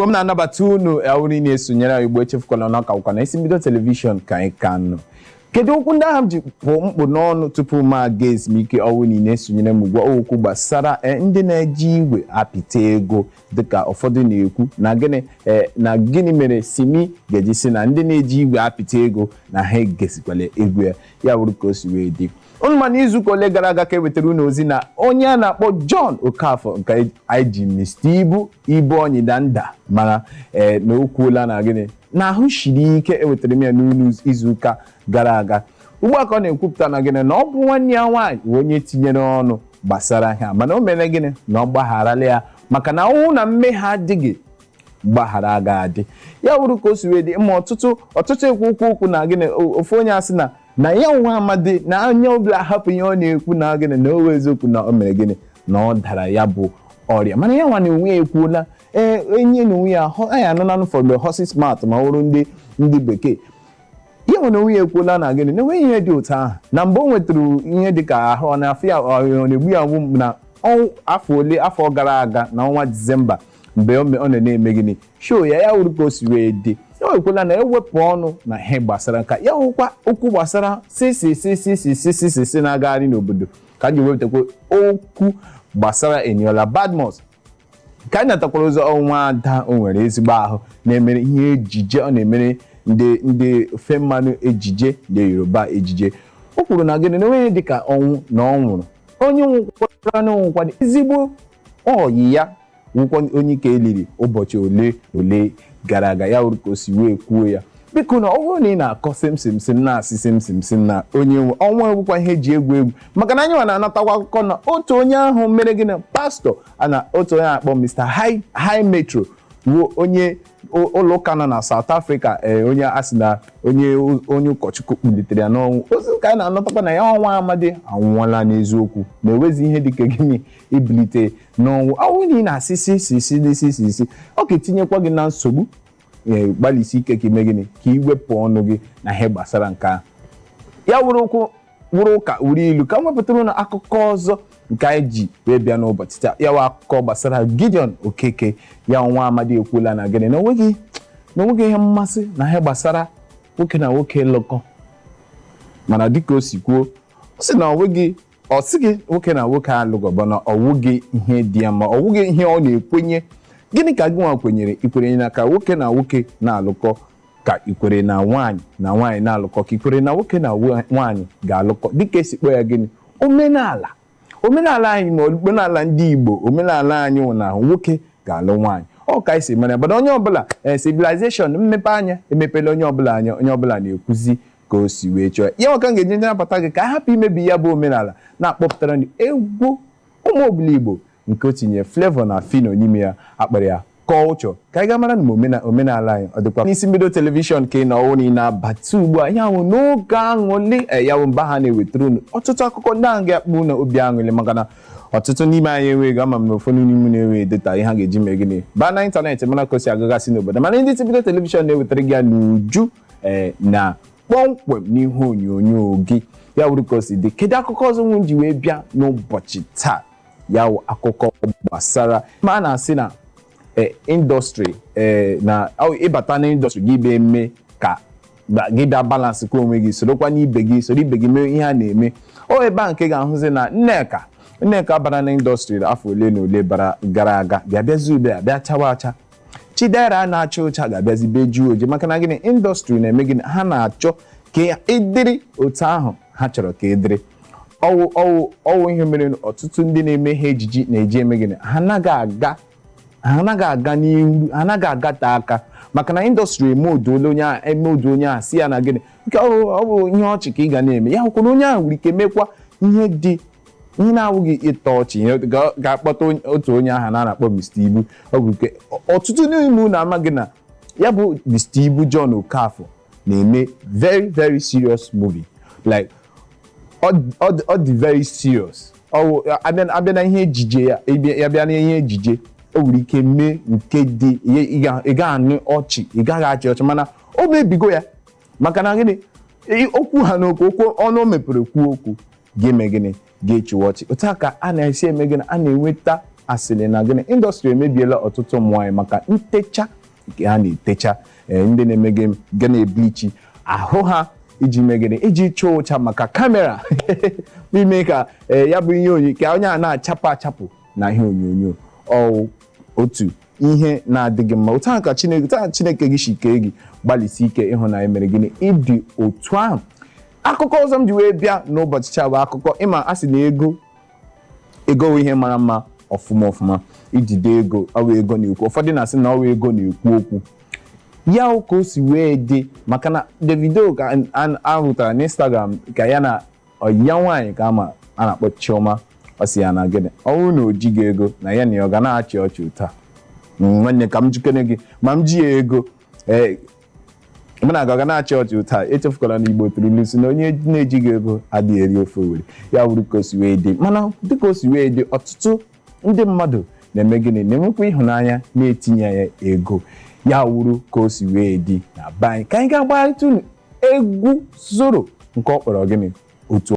Igbo m na-anabata unu awuri na-esonyere Igbo echefukwala na ọka ụkwa na isi mbido telivishọn ka anyị ka nọ. Kedu okwu ndị ahụ ji pụ mkpụ n'ọnụ tupu ma aga ezumike ọwụ na-esonyere m gwa okwu gbasara ndị na-eji igwe apịta ego dịka ụfọdụ na-ekwu na gịnị mere Simi ga-eji sị na ndị na-eji igwe apịta ego na ha egesikwala ego ya wuru ka o si wee dị. Unu ma n'izu ole gara aga ka ewetara unu ozi na onye a na-akpọ John Okafọ nke anyị ji Mr. Ibu Onyida nda mana na o kwuola na gịnị na ahụ shiri ike ewetara m ya n'ụlọ izuụka gara aga. Ugbu a ka ọ na-ekwupụta na gịnị na ọ bụ nwanne ya nwaanyị onye tinyere ọnụ gbasara ha mana o mere gịnị na ọ gbagharala ya maka na ọnwụ na mmehie adịghị gbaghara aga-adị ya wuru ka o si wee dị ma ọtụtụ ekwu okwu na gịnị ofu onye asị na ya nwa amadi na anya ọbụla hapụ ihe ọ na-ekwu na gịnị na o eziokwu na o mere gịnị na ọ dara ya bụ ọrịa mana ya nwa na onwe ya ekwuola enye na onwe ya anyị anụnanụ for the horses smart ma ọrụ ndị bekee ya nwa na onwe ya ekwuola na gịnị na enweghị ihe dị otu ahụ na mgbe o nwetara ihe dị ka ahụ na afọ ya ọ na-egbu ya mgbu na afọ gara aga na ọnwa Disemba mgbe ọ na-eme gịnị show ya wuru ka o si wee dị ya ekwela na ewepụ ọnụ na ihe gbasara nka ya hụkwa okwu gbasara sisi na-agagharị n'obodo ka anyị wepụtakwa okwu gbasara Eniola Badmus ka anyị natakwara ụzọ ọnwa ada o nwere ezigbo ahụ na-emere ihe ejije ọ na-emere ndị ofe mmanụ ejije ndị Yoruba ejije o kwuru na gịnị na onye dịka ọnwụ na ọ nwụrụ onye nwụkwara na ọnwụkwa ezigbo ọyị ya nwụkwa onye ka eliri ụbọchị ole gara aga ya wuru ka o si wee kwuo ya biko na ọ bụrụ na ị na-akọ simsim na-asị simsim na onye nwe ọnwa ewukwa ihe ji egwu maka na anyị nwa na-anatakwa akụkọ na otu onye ahụ mere gịnị pastọ na otu onye akpọ Mr. High Metro ruo onye ụlọụka nọ na South Africa onye asị na onye ụkọchukwu kpulitere ya n'ọnwụ ozi ka anyị na-anatakwa na ya ọnwa amadi anwụọla n'eziokwu na enwezi ihe dịka gịnị ibilite n'ọnwụ ọnwụ na ị na-asị sisi ọ ga-etinyekwa gị na nsogbu gbalịsi ike ka ime gịnị ka iwepụ ọnụ gị na ihe gbasara nke ahụ ya wuru ụka wuru ilu ka m wepụtara na akụkọ ọzọ nke anyị ji wee bịa n'ụbọchị taa ya wa akụkọ gbasara Gideon Okeke ya nwa amadi ekwuola na gịnị na onweghị ihe mmasị na ihe gbasara nwoke na nwoke lụkọ mana dịka o si kwuo ọ sị na ọ sịghị nwoke na nwoke alụgọ bụ na ọwụghị ihe dị ya ma ọwụghị ihe ọ na-ekwenye gịnị ka gị nwa kwenyere ikwere na ka nwoke na nwoke na-alụkọ ka ikwere na nwaanyị na-alụkọ ka ikwere na nwoke na nwaanyị ga-alụkọ dịka esi kpọ ya gịnị omenala anyị ma omenala ndị Igbo omenala anyị nwụ na nwoke ga-alụ nwaanyị ọ ka esi mere mana onye ọbụla civilization mmepe anya emepela onye ọbụla anya onye ọbụla na-ekwuzi ka o si wee chọọ ya nwoke ga-eji ndị napụta gị ka a hapụ imebi ya bụ omenala na-akpọpụtara ndị egwu ụmụ obula Igbo nke o tinye Flavor na Fino n'ime ya akpara ya culture ka anyị ga-mara na omenala anyị ọ dịkwa n'isi mbido telivishọn ka ị na ọwụ na abata ugbu a ya nwụ n'oge aṅụli ya bụ mba ha na-ewetara unu ọtụtụ akụkọ ndị ahụ ga-akpụ na obi aṅụli maka na ọtụtụ n'ime anyị enweghị ama m na ụfọdụ n'ime na-enweghị data ihe ha ga-eji mee gịnị baa na ịntanetị mara ka o si agagasị n'obodo mana ndị isi mbido telivishọn na-ewetara gị ya n'uju na kpọmkwem n'ihu onyonyo gị ya wuru ka o si dị kedu akụkọ ọzọ nwe ji wee bịa n'ụbọchị taa ya wụ akụkọ gbasara ma a na-asị na indọstrị na ịbata na indọstrị gị be eme ka gị bịa balansị kwa onwe gị sorokwa n'ibe gị mee ihe a na-eme o ebe a nke ga-ahụzi na Nneka bara na indọstrị afọ ole na ole gara aga bịazi ube bịa chawa acha Chidera na-acha ụcha ga-abịazi bejuo oje maka na gịnị indọstrị na-eme gịnị ha na-achọ ka ịdịrị otu ahụ ha chọrọ ka ịdịrị ọwụ ihe mere ọtụtụ ndị na-eme ihe ejiji na-eji eme gịnị ha anaghị aga n'ihu ha anaghị agate aka maka na indọstrị eme odu onye ahụ si ya na gịnị nke ọ bụ ihe ọchị ka ị ga na-eme ya hụkwa na onye ahụ nwere ike mekwa ihe na-awụghị ịtọ ọchị ga-akpọta otu onye ahụ na-akpọ Mr. Ibu ọ bụ nke ọtụtụ n'ime unu amaghị na ya bụ Mr. Ibu John Okafọ na-eme very very serious movie like ọ dị very serious abịa na ihe ejije ya bịa na ihe ejije o nwere ike mee nke dị ị ga-anụ ọchị ị gaghị achị ọchị mana o mebigo ya maka na gịnị okwu ha n'okwu ọnụ o mepere kwuo okwu ga-eme gịnị ga-echiwa ọchị otu a ka a na-esi eme gịnị a na-enweta asịrị na gịnị indọstrị emebiela ọtụtụ ụmụ nwaanyị maka ntecha nke ha na-etecha ndị na-emege ga na-eblichi ahụ ha iji megide iji chọọ ụcha maka kamera n'ime ka ya bụ ihe onyonyo ka onye a na-achapụ na ihe onyonyo otu ihe na-adịghị mma. Otu a ka Chineke gị shike gị gbalịsi ike ịhụ na emere gịnị ịdị otu ahụ. Akụkọ ọzọ m ji wee bịa n'ụbọchị taa bụ akụkọ ịma asị na ego ihe mara mma ọfụma ijide ego ọwa ego na-ekwu. Ụfọdụ na-asị na ọwa ego na-ekwu okwu ya ka o si wee dị maka na Davido ka ahụtara n'Instagram ka ya na ya nwaanyị ka a na-akpọ Chioma ọ sị ya na gịnị ọnwụ na o jighị ego na ya na ya ọ ga na-achị ọchị ụta nwanne ka m jikere gị ma m ji ya ego mụ na aga na-achị ọchị ụta echefukwala na Igbo tụrụ ilu si na onye na-ejighị ego adịghị eri ofe Owere ya wuru ka o si wee dị. Mana dịka o si wee dị ọtụtụ ndị mmadụ na-eme gịnị na-enwekwa ịhụnanya na-etinye ya ego ya wuru ka o si wee dị na be anyị ka anyị ga-agbarịta unu egwu zoro nke ọ kpọrọ gịnị otu